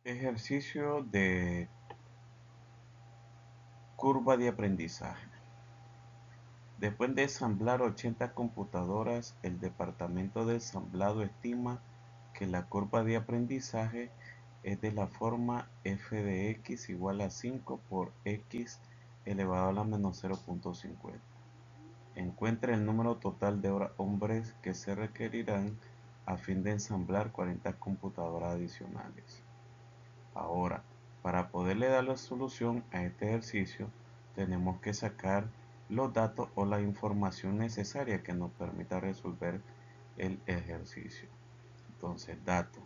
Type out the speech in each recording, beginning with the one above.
Ejercicio de curva de aprendizaje. Después de ensamblar 80 computadoras, el departamento de ensamblado estima que la curva de aprendizaje es de la forma f de x igual a 5 por x elevado a la menos 0.50. Encuentra el número total de hombres que se requerirán a fin de ensamblar 40 computadoras adicionales. Ahora, para poderle dar la solución a este ejercicio, tenemos que sacar los datos o la información necesaria que nos permita resolver el ejercicio. Entonces, datos.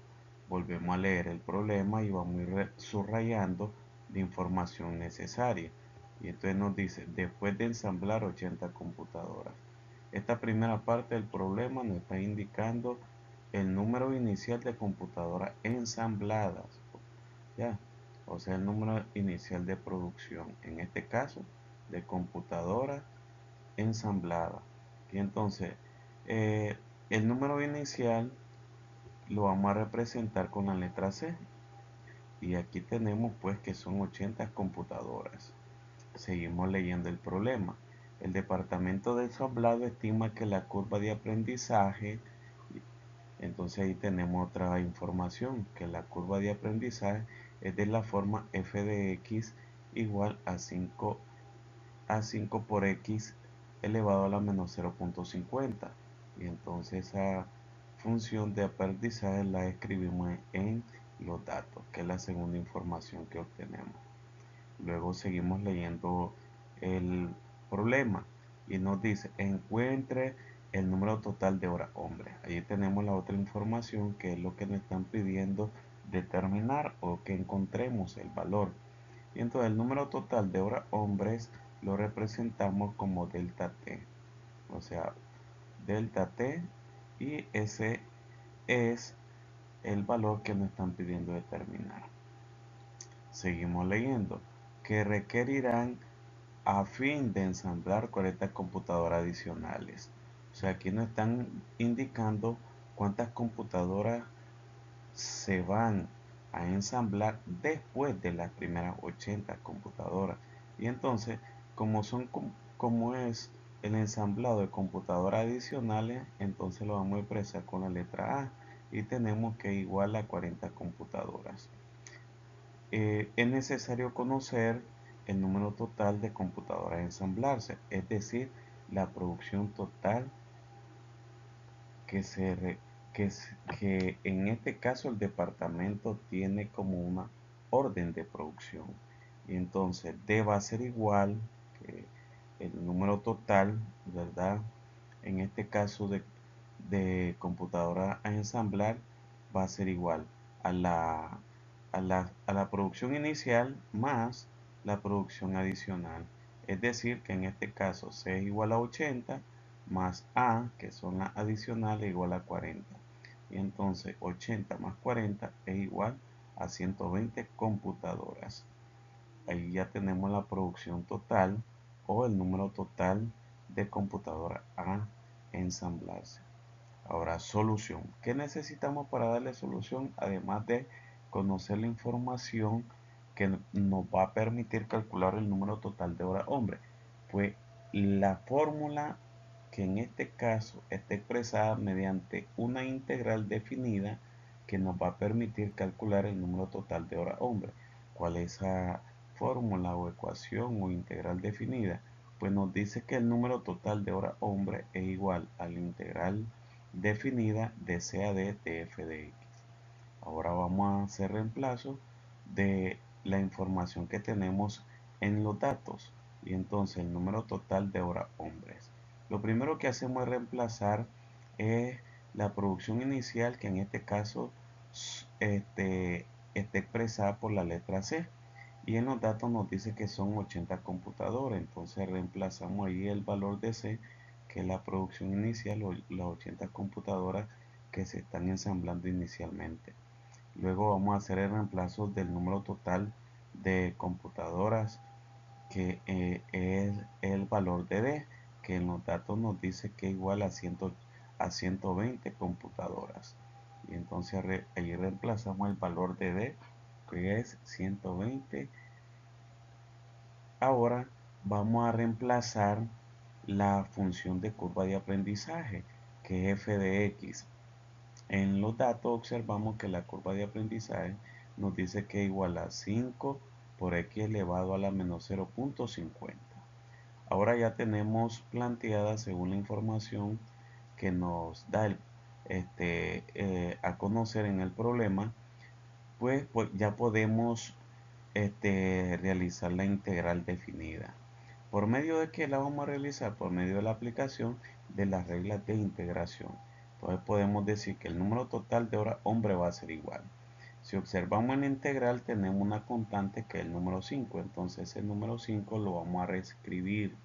Volvemos a leer el problema y vamos a ir subrayando la información necesaria. Y entonces nos dice, después de ensamblar 80 computadoras. Esta primera parte del problema nos está indicando el número inicial de computadoras ensambladas. ¿Ya? O sea, el número inicial de producción, en este caso, de computadora ensamblada. Y entonces, eh, el número inicial lo vamos a representar con la letra C. Y aquí tenemos pues que son 80 computadoras. Seguimos leyendo el problema. El departamento de ensamblado estima que la curva de aprendizaje, entonces ahí tenemos otra información, que la curva de aprendizaje es de la forma f de x igual a 5 por x elevado a la menos 0.50. Y entonces esa función de aprendizaje la escribimos en los datos, que es la segunda información que obtenemos. Luego seguimos leyendo el problema y nos dice encuentre el número total de horas hombre. Ahí tenemos la otra información que es lo que nos están pidiendo determinar o que encontremos el valor. Y entonces el número total de horas hombres lo representamos como delta t. O sea, delta t, y ese es el valor que nos están pidiendo determinar. Seguimos leyendo que requerirán a fin de ensamblar 40 computadoras adicionales. O sea, aquí nos están indicando cuántas computadoras se van a ensamblar después de las primeras 80 computadoras. Y entonces, como es el ensamblado de computadoras adicionales, entonces lo vamos a expresar con la letra A y tenemos que igual a 40 computadoras. Es necesario conocer el número total de computadoras a ensamblarse, es decir, la producción total que, que en este caso el departamento tiene como una orden de producción. Y entonces D va a ser igual que el número total, ¿verdad? En este caso de computadora a ensamblar va a ser igual a la producción inicial más la producción adicional. Es decir, que en este caso C es igual a 80 más A, que son las adicionales, igual a 40. Y entonces 80 más 40 es igual a 120 computadoras. Ahí ya tenemos la producción total o el número total de computadoras a ensamblarse. Ahora, solución. ¿Qué necesitamos para darle solución? Además de conocer la información que nos va a permitir calcular el número total de horas hombre. Pues la fórmula que en este caso está expresada mediante una integral definida que nos va a permitir calcular el número total de horas hombre. ¿Cuál es esa fórmula o ecuación o integral definida? Pues nos dice que el número total de horas hombre es igual a la integral definida de C a D de f de x. Ahora vamos a hacer reemplazo de la información que tenemos en los datos y entonces el número total de horas hombres. Lo primero que hacemos es reemplazar la producción inicial, que en este caso está expresada por la letra C, y en los datos nos dice que son 80 computadoras. Entonces reemplazamos ahí el valor de C, que es la producción inicial, o las 80 computadoras que se están ensamblando inicialmente. Luego vamos a hacer el reemplazo del número total de computadoras, que es el valor de D, que en los datos nos dice que es igual a 120 computadoras. Y entonces ahí reemplazamos el valor de D que es 120. Ahora vamos a reemplazar la función de curva de aprendizaje, que es f de x. En los datos observamos que la curva de aprendizaje nos dice que es igual a 5 por x elevado a la menos 0.50. Ahora ya tenemos planteada, según la información que nos da a conocer en el problema, pues ya podemos realizar la integral definida. ¿Por medio de qué la vamos a realizar? Por medio de la aplicación de las reglas de integración. Entonces podemos decir que el número total de hombre va a ser igual. Si observamos en la integral tenemos una constante que es el número 5. Entonces el número 5 lo vamos a reescribir.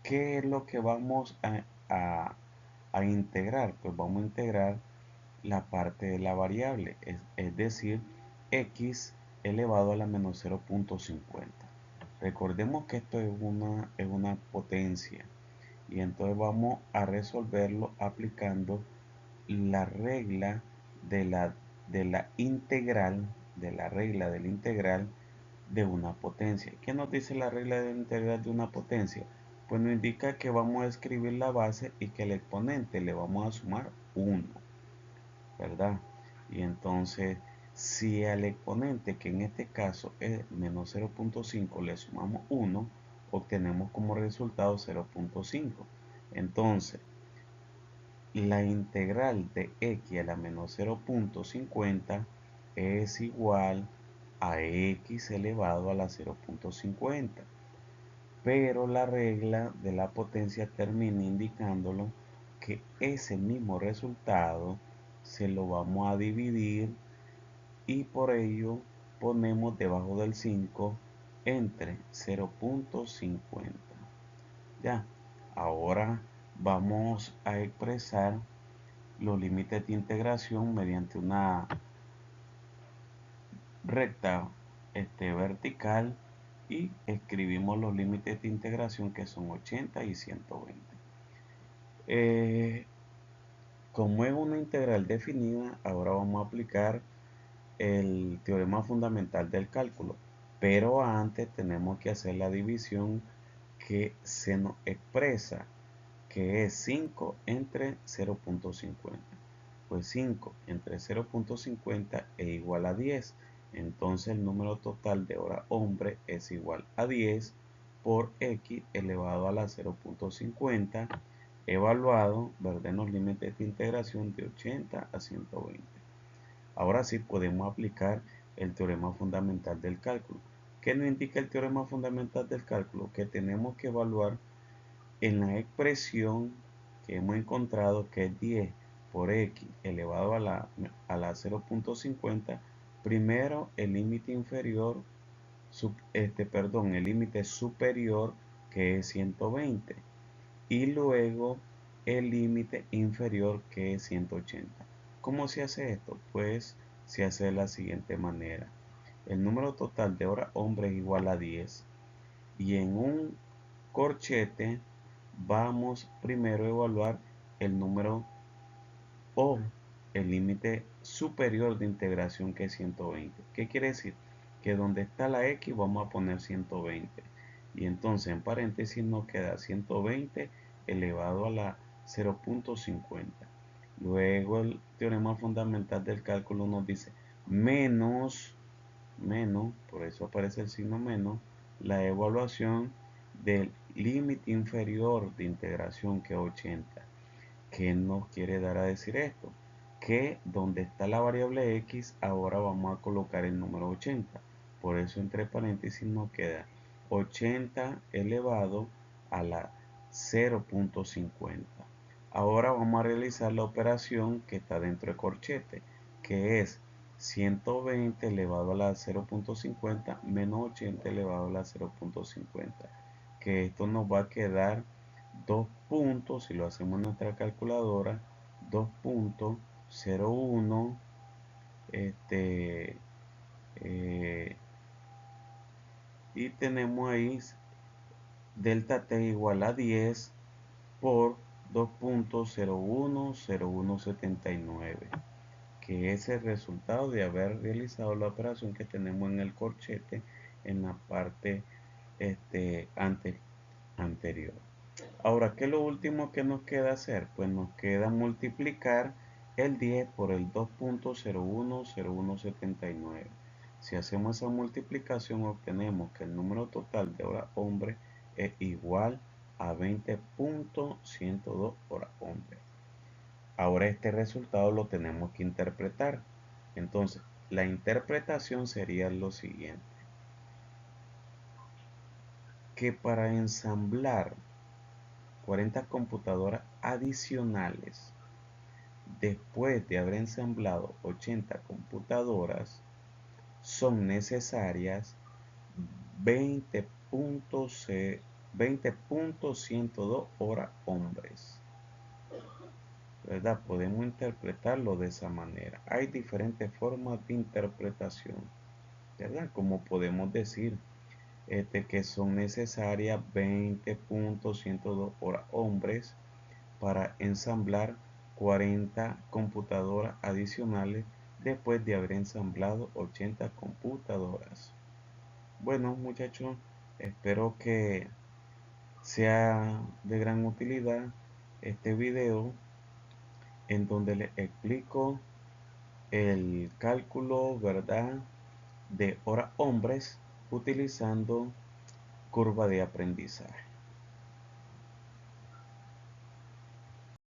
¿Qué es lo que vamos a integrar? Pues vamos a integrar la parte de la variable, es decir, x elevado a la menos 0.50. Recordemos que esto es una potencia y entonces vamos a resolverlo aplicando la regla de la integral, de la regla de la integral de una potencia. ¿Qué nos dice la regla de la integral de una potencia? Pues nos indica que vamos a escribir la base y que el exponente le vamos a sumar 1, ¿verdad? Y entonces, si al exponente, que en este caso es menos 0.5, le sumamos 1, obtenemos como resultado 0.5. Entonces, la integral de x a la menos 0.50 es igual a x elevado a la 0.50. Pero la regla de la potencia termina indicándolo que ese mismo resultado se lo vamos a dividir y por ello ponemos debajo del 5 entre 0.50. Ya, ahora vamos a expresar los límites de integración mediante una recta vertical y escribimos los límites de integración que son 80 y 120. Como es una integral definida, ahora vamos a aplicar el teorema fundamental del cálculo, pero antes tenemos que hacer la división que se nos expresa, que es 5 entre 0.50. Pues 5 entre 0.50 es igual a 10. Entonces el número total de hora hombre es igual a 10 por x elevado a la 0.50 evaluado, ¿verdad?, en los límites de integración de 80 a 120. Ahora sí podemos aplicar el teorema fundamental del cálculo. ¿Qué nos indica el teorema fundamental del cálculo? Que tenemos que evaluar en la expresión que hemos encontrado, que es 10 por x elevado a la 0.50, primero el límite inferior, el límite superior, que es 120, y luego el límite inferior, que es 180. ¿Cómo se hace esto? Pues se hace de la siguiente manera. El número total de hora hombre es igual a 10 y en un corchete vamos primero a evaluar el número o el límite superior de integración, que es 120. ¿Qué quiere decir? Que donde está la x vamos a poner 120 y entonces en paréntesis nos queda 120 elevado a la 0.50. Luego el teorema fundamental del cálculo nos dice menos, por eso aparece el signo menos, la evaluación del límite inferior de integración, que es 80. ¿Qué nos quiere dar a decir esto? Que donde está la variable x, ahora vamos a colocar el número 80. Por eso entre paréntesis nos queda 80 elevado a la 0.50. Ahora vamos a realizar la operación que está dentro de corchete, que es 120 elevado a la 0.50 menos 80 elevado a la 0.50, que esto nos va a quedar 2 puntos, si lo hacemos en nuestra calculadora, 2.01, y tenemos ahí delta t igual a 10 por 2.010179, que es el resultado de haber realizado la operación que tenemos en el corchete en la parte anterior. Ahora, ¿qué es lo último que nos queda hacer? Pues nos queda multiplicar el 10 por el 2.010179. Si hacemos esa multiplicación, obtenemos que el número total de horas hombre es igual a 20.102 horas hombre. Ahora este resultado lo tenemos que interpretar. Entonces, la interpretación sería lo siguiente: que para ensamblar 40 computadoras adicionales, después de haber ensamblado 80 computadoras, son necesarias 20.102 horas hombres. ¿Verdad? Podemos interpretarlo de esa manera. Hay diferentes formas de interpretación, ¿verdad? Como podemos decir que son necesarias 20.102 horas hombres para ensamblar 40 computadoras adicionales después de haber ensamblado 80 computadoras. Bueno, muchachos, espero que sea de gran utilidad este video en donde les explico el cálculo, ¿verdad?, de horas hombres utilizando curva de aprendizaje.